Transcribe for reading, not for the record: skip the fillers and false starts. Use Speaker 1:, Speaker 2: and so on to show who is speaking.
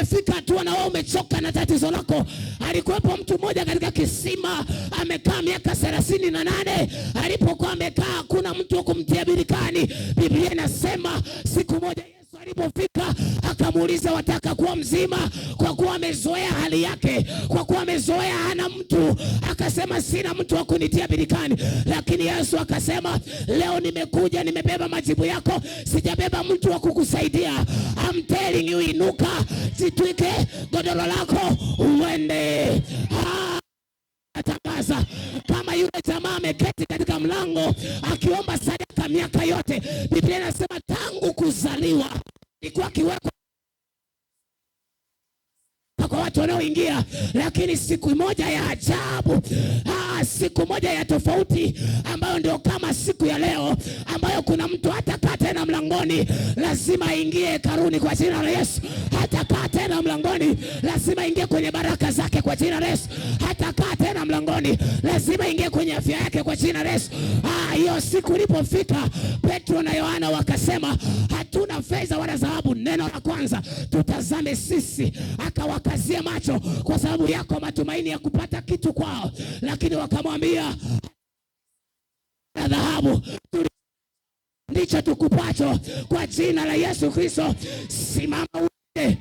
Speaker 1: imefika hatua na wewe umechoka na tatizo lako. Alikuwepo mtu mmoja katika kisima, amekaa miaka 38. Alipokuwa amekaa hakuna mtu wa kumtia birikani. Biblia inasema siku moja Yesu alipofika akamuuliza, wataka kuwa mzima? Kwa kuwa amezoea hali yake, kwa kuwa amezoea hana mtu, akasema sina mtu wa kunitia birikani. Lakini Yesu akasema, leo nimekuja nimebeba majibu yako, sijabeba mtu wa kukusaidia. I'm telling you, inuka, jitwike godoro lako uende. Atangaza kama yule jamaa ameketi katika mlango akiomba sadaka miaka yote. Biblia inasema tangu kuzaliwa ilikuwa kiweko kwa watu wanaoingia, lakini siku moja ya ajabu, siku moja ya tofauti, ambayo ndio kama siku ya leo, ambayo kuna mtu hatakaa tena mlangoni, lazima aingie hekaluni kwa jina la Yesu. Hatakaa tena mlangoni, lazima aingie kwenye baraka zake kwa jina la Yesu. Hatakaa tena mlangoni, lazima aingie kwenye afya yake kwa jina la Yesu. Hiyo siku ilipofika, Petro na Yohana wakasema, hatuna fedha wala dhahabu. Neno la kwanza, tutazame sisi. Akawakazia macho, kwa sababu yako matumaini ya kupata kitu kwao. Lakini wakamwambia, dhahabu ndicho tukupacho, kwa jina la Yesu Kristo simama uende.